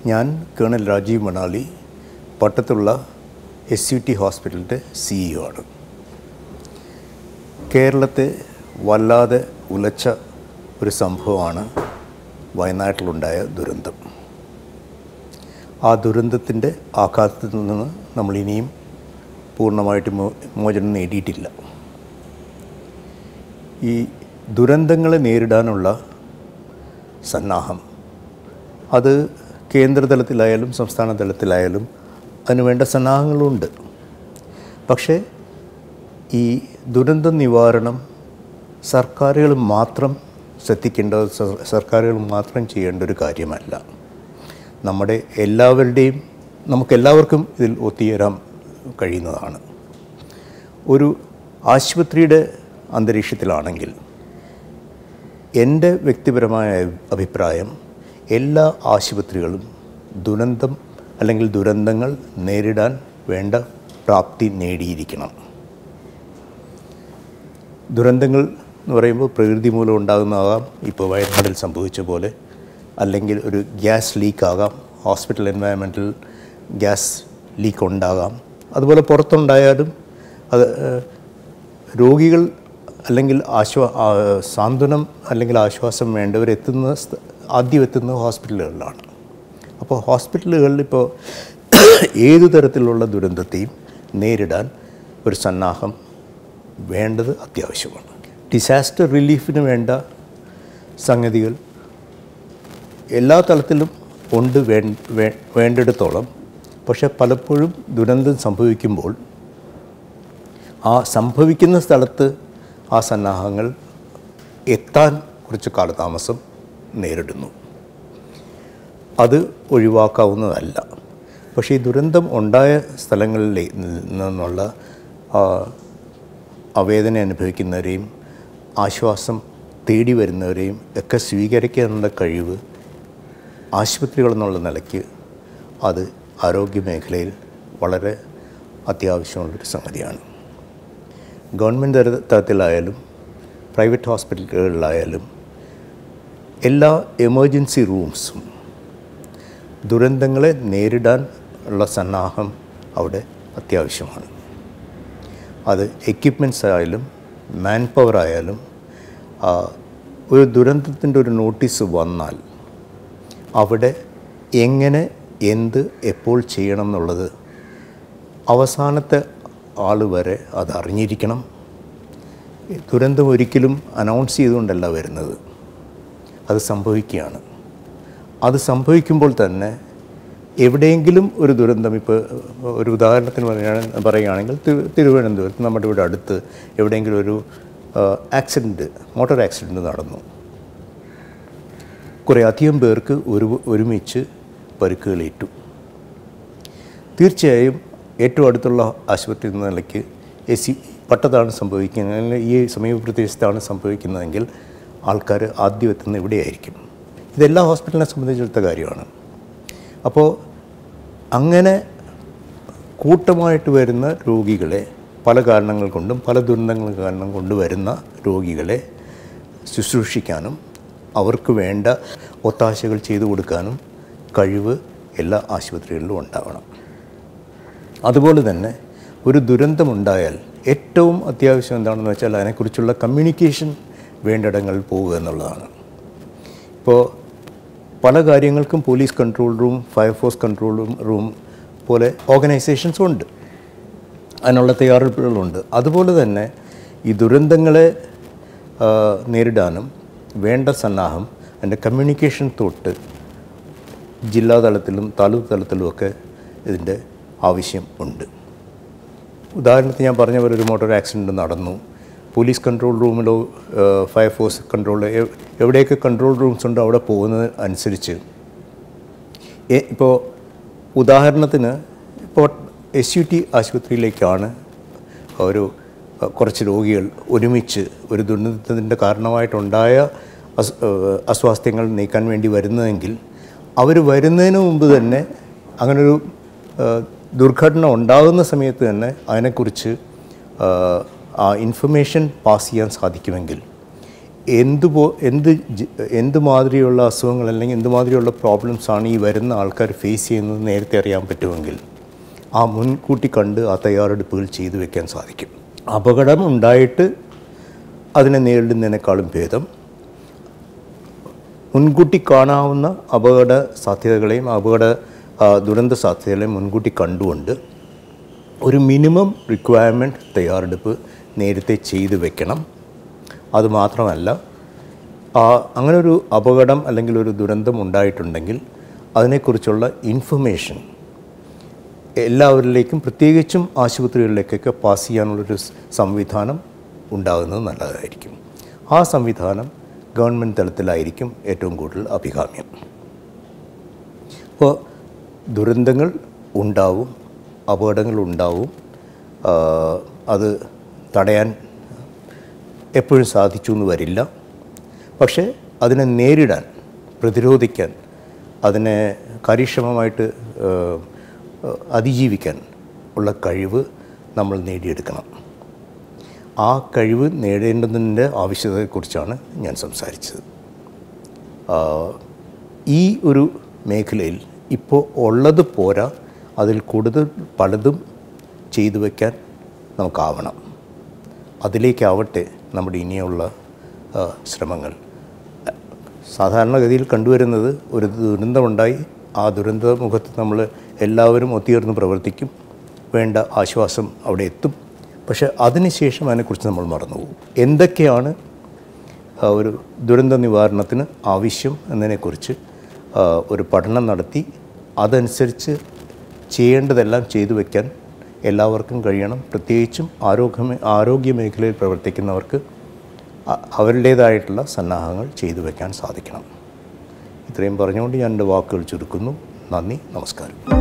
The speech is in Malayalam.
ഞാൻ കേണൽ രാജീവ് മണാലി പട്ടത്തുള്ള SUT ഹോസ്പിറ്റലിൻ്റെ CEO ആണ്. കേരളത്തെ വല്ലാതെ ഉലച്ച ഒരു സംഭവമാണ് വയനാട്ടിലുണ്ടായ ദുരന്തം. ആ ദുരന്തത്തിൻ്റെ ആഘാതത്തിൽ നിന്ന് നമ്മളിനിയും പൂർണ്ണമായിട്ട് മോചനം നേടിയിട്ടില്ല. ഈ ദുരന്തങ്ങളെ നേരിടാനുള്ള സന്നാഹം അത് കേന്ദ്രതലത്തിലായാലും സംസ്ഥാന തലത്തിലായാലും അതിനുവേണ്ട സന്നാഹങ്ങളുണ്ട്. പക്ഷേ ഈ ദുരന്ത നിവാരണം സർക്കാരുകൾ മാത്രം ശ്രദ്ധിക്കേണ്ടത്, സർക്കാരുകൾ മാത്രം ചെയ്യേണ്ട ഒരു കാര്യമല്ല. നമ്മുടെ എല്ലാവരുടെയും, നമുക്കെല്ലാവർക്കും ഇതിൽ ഒത്തുചേരാൻ കഴിയുന്നതാണ്. ഒരു ആശുപത്രിയുടെ അന്തരീക്ഷത്തിലാണെങ്കിൽ എൻ്റെ വ്യക്തിപരമായ അഭിപ്രായം, എല്ലാ ആശുപത്രികളും ദുരന്തം അല്ലെങ്കിൽ ദുരന്തങ്ങൾ നേരിടാൻ വേണ്ട പ്രാപ്തി നേടിയിരിക്കണം. ദുരന്തങ്ങൾ എന്ന് പറയുമ്പോൾ പ്രകൃതി മൂലം ഉണ്ടാകുന്നതാകാം, ഇപ്പോൾ വയനാട്ടിൽ സംഭവിച്ച പോലെ, അല്ലെങ്കിൽ ഒരു ഗ്യാസ് ലീക്കാകാം, ഹോസ്പിറ്റൽ എൻവയറമെൻറ്റിൽ ഗ്യാസ് ലീക്ക് ഉണ്ടാകാം. അതുപോലെ പുറത്തുണ്ടായാലും അത് രോഗികൾ അല്ലെങ്കിൽ സാന്ത്വനം അല്ലെങ്കിൽ ആശ്വാസം വേണ്ടവരെത്തുന്ന ആദ്യം എത്തുന്നത് ഹോസ്പിറ്റലുകളിലാണ്. അപ്പോൾ ഹോസ്പിറ്റലുകളിൽ ഇപ്പോൾ ഏതു തരത്തിലുള്ള ദുരന്തത്തെയും നേരിടാൻ ഒരു സന്നാഹം വേണ്ടത് അത്യാവശ്യമാണ്. ഡിസാസ്റ്റർ റിലീഫിന് വേണ്ട സംഗതികൾ എല്ലാ തലത്തിലും ഉണ്ട്, വേണ്ടിടത്തോളം. പക്ഷേ പലപ്പോഴും ദുരന്തം സംഭവിക്കുമ്പോൾ ആ സംഭവിക്കുന്ന സ്ഥലത്ത് ആ സന്നാഹങ്ങൾ എത്താൻ കുറച്ച് കാലതാമസം നേരിടുന്നു. അത് ഒഴിവാക്കാവുന്നതല്ല. പക്ഷേ ഈ ദുരന്തം ഉണ്ടായ സ്ഥലങ്ങളിൽ നിന്നുള്ള ആവേദന അനുഭവിക്കുന്നവരെയും ആശ്വാസം തേടി വരുന്നവരെയും ഒക്കെ സ്വീകരിക്കാനുള്ള കഴിവ് ആശുപത്രികളെന്നുള്ള നിലയ്ക്ക് അത് ആരോഗ്യമേഖലയിൽ വളരെ അത്യാവശ്യമുള്ളൊരു സംഗതിയാണ്. ഗവൺമെൻറ് തലത്തിലായാലും പ്രൈവറ്റ് ഹോസ്പിറ്റലുകളിലായാലും എല്ലാ എമർജൻസി റൂംസും ദുരന്തങ്ങളെ നേരിടാൻ ഉള്ള സന്നാഹം അവിടെ അത്യാവശ്യമാണ്. അത് എക്യുപ്മെൻറ്റ്സ് ആയാലും മാൻ പവർ ആയാലും ഒരു ദുരന്തത്തിൻ്റെ ഒരു നോട്ടീസ് വന്നാൽ അവിടെ എങ്ങനെ, എന്ത്, എപ്പോൾ ചെയ്യണം എന്നുള്ളത് അവസാനത്തെ ആൾ വരെ അത് അറിഞ്ഞിരിക്കണം. ദുരന്തം ഒരിക്കലും അനൗൺസ് ചെയ്തുകൊണ്ടല്ല വരുന്നത്, അത് സംഭവിക്കുകയാണ്. അത് സംഭവിക്കുമ്പോൾ തന്നെ എവിടെയെങ്കിലും ഒരു ദുരന്തം, ഇപ്പോൾ ഒരു ഉദാഹരണത്തിന് പറയുകയാണെങ്കിൽ തിരുവനന്തപുരത്ത് നമ്മുടെ ഇവിടെ അടുത്ത് എവിടെയെങ്കിലും ഒരു മോട്ടോർ ആക്സിഡൻറ്റ് നടന്നു. കുറേ അധികം പേർക്ക് ഒരുമിച്ച് പരിക്കുകളേറ്റു. തീർച്ചയായും ഏറ്റവും അടുത്തുള്ള ആശുപത്രി എന്ന നിലയ്ക്ക് പട്ടത്താണ് സംഭവിക്കുന്നത്, അല്ലെങ്കിൽ ഈ സമീപ പ്രദേശത്താണ് സംഭവിക്കുന്നതെങ്കിൽ ആൾക്കാർ ആദ്യം എത്തുന്ന ഇവിടെയായിരിക്കും. ഇതെല്ലാ ഹോസ്പിറ്റലിനെ സംബന്ധിച്ചിടത്ത കാര്യമാണ്. അപ്പോൾ അങ്ങനെ കൂട്ടമായിട്ട് വരുന്ന രോഗികളെ, പല കാരണങ്ങൾ കൊണ്ടും പല ദുരന്തങ്ങൾ കാരണം കൊണ്ടുവരുന്ന രോഗികളെ ശുശ്രൂഷിക്കാനും അവർക്ക് വേണ്ട ഒത്താശകൾ ചെയ്തു കൊടുക്കാനും കഴിവ് എല്ലാ ആശുപത്രികളിലും ഉണ്ടാവണം. അതുപോലെ തന്നെ ഒരു ദുരന്തമുണ്ടായാൽ ഏറ്റവും അത്യാവശ്യം എന്താണെന്ന് വെച്ചാൽ അതിനെക്കുറിച്ചുള്ള കമ്മ്യൂണിക്കേഷൻ വേണ്ടിടങ്ങളിൽ പോവുക എന്നുള്ളതാണ്. ഇപ്പോൾ പല കാര്യങ്ങൾക്കും police control room, fire force control room പോലെ ഓർഗനൈസേഷൻസും ഉണ്ട്, അതിനുള്ള തയ്യാറെടുപ്പുകളുണ്ട്. അതുപോലെ തന്നെ ഈ ദുരന്തങ്ങളെ നേരിടാനും വേണ്ട സന്നാഹം അതിൻ്റെ കമ്മ്യൂണിക്കേഷൻ തൊട്ട് ജില്ലാതലത്തിലും താലൂക്ക് തലത്തിലുമൊക്കെ ഇതിൻ്റെ ആവശ്യം ഉണ്ട്. ഉദാഹരണത്തിന് ഞാൻ പറഞ്ഞ പോലെ ഒരു മോട്ടോർ ആക്സിഡൻറ്റ് നടന്നു, പോലീസ് കൺട്രോൾ റൂമിലോ ഫയർഫോഴ്സ് കൺട്രോൾ എവിടെയൊക്കെ കൺട്രോൾ റൂംസ് ഉണ്ടോ അവിടെ പോകുന്നത് അനുസരിച്ച്, ഇപ്പോൾ ഉദാഹരണത്തിന് ഇപ്പോൾ SUT ആശുപത്രിയിലേക്കാണ് കുറച്ച് രോഗികൾ ഒരുമിച്ച് ഒരു ദുരന്തത്തിൻ്റെ കാരണമായിട്ടുണ്ടായ അസ്വാസ്ഥ്യങ്ങൾ നീക്കാൻ വേണ്ടി വരുന്നതെങ്കിൽ അവർ വരുന്നതിന് മുമ്പ് തന്നെ അങ്ങനൊരു ദുർഘടന ഉണ്ടാകുന്ന സമയത്ത് തന്നെ അതിനെക്കുറിച്ച് ആ ഇൻഫർമേഷൻ പാസ് ചെയ്യാൻ സാധിക്കുമെങ്കിൽ എന്തുമാതിരിയുള്ള അസുഖങ്ങൾ അല്ലെങ്കിൽ എന്തുമാതിരിയുള്ള പ്രോബ്ലംസാണ് ഈ വരുന്ന ആൾക്കാർ ഫേസ് ചെയ്യുന്നത് നേരത്തെ അറിയാൻ പറ്റുമെങ്കിൽ ആ മുൻകൂട്ടി കണ്ട് ആ തയ്യാറെടുപ്പുകൾ ചെയ്തു വെക്കാൻ സാധിക്കും. അപകടം ഉണ്ടായിട്ട് അതിനെ നേരിടുന്നതിനേക്കാളും ഭേദം മുൻകൂട്ടി കാണാവുന്ന അപകട സാധ്യതകളെയും ദുരന്ത സാധ്യതകളെയും മുൻകൂട്ടി കണ്ടുകൊണ്ട് ഒരു മിനിമം റിക്വയർമെൻറ്റ് തയ്യാറെടുപ്പ് നേരത്തെ ചെയ്തു വെക്കണം. അതുമാത്രമല്ല, അങ്ങനെ ഒരു അപകടം അല്ലെങ്കിൽ ഒരു ദുരന്തം ഉണ്ടായിട്ടുണ്ടെങ്കിൽ അതിനെക്കുറിച്ചുള്ള ഇൻഫർമേഷൻ എല്ലാവരിലേക്കും, പ്രത്യേകിച്ചും ആശുപത്രികളിലേക്കൊക്കെ പാസ് ചെയ്യാനുള്ളൊരു സംവിധാനം ഉണ്ടാകുന്നത് നല്ലതായിരിക്കും. ആ സംവിധാനം ഗവൺമെൻറ് തലത്തിലായിരിക്കും ഏറ്റവും കൂടുതൽ അഭികാമ്യം. അപ്പോൾ ദുരന്തങ്ങൾ ഉണ്ടാവും, അപകടങ്ങൾ ഉണ്ടാവും. അത് തടയാൻ എപ്പോഴും സാധിച്ചു എന്ന് വരില്ല. പക്ഷേ അതിനെ നേരിടാൻ, പ്രതിരോധിക്കാൻ, അതിനെ കാര്യക്ഷമമായിട്ട് അതിജീവിക്കാൻ ഉള്ള കഴിവ് നമ്മൾ നേടിയെടുക്കണം. ആ കഴിവ് നേടേണ്ടതിൻ്റെ ആവശ്യകതയെക്കുറിച്ചാണ് ഞാൻ സംസാരിച്ചത്. ഈ ഒരു മേഖലയിൽ ഇപ്പോൾ ഉള്ളത് പോരാ, അതിൽ കൂടുതൽ പലതും ചെയ്തു വയ്ക്കാൻ നമുക്കാവണം. അതിലേക്കാവട്ടെ നമ്മുടെ ഇനിയുള്ള ശ്രമങ്ങൾ. സാധാരണഗതിയിൽ കണ്ടുവരുന്നത്, ഒരു ദുരന്തമുണ്ടായി, ആ ദുരന്ത മുഖത്ത് നമ്മൾ എല്ലാവരും ഒത്തുചേർന്ന് പ്രവർത്തിക്കും, വേണ്ട ആശ്വാസം അവിടെ എത്തും. പക്ഷേ അതിനുശേഷം അതിനെക്കുറിച്ച് നമ്മൾ മറന്നുപോകും. എന്തൊക്കെയാണ് ഒരു ദുരന്ത നിവാരണത്തിന് ആവശ്യം എന്നതിനെക്കുറിച്ച് ഒരു പഠനം നടത്തി അതനുസരിച്ച് ചെയ്യേണ്ടതെല്ലാം ചെയ്തു വയ്ക്കാൻ എല്ലാവർക്കും കഴിയണം. പ്രത്യേകിച്ചും ആരോഗ്യ മേഖലയിൽ പ്രവർത്തിക്കുന്നവർക്ക് അവരുടേതായിട്ടുള്ള സന്നാഹങ്ങൾ ചെയ്തു വയ്ക്കാൻ സാധിക്കണം. ഇത്രയും പറഞ്ഞുകൊണ്ട് ഞാൻ എൻ്റെ വാക്കുകൾ ചുരുക്കുന്നു. നന്ദി, നമസ്കാരം.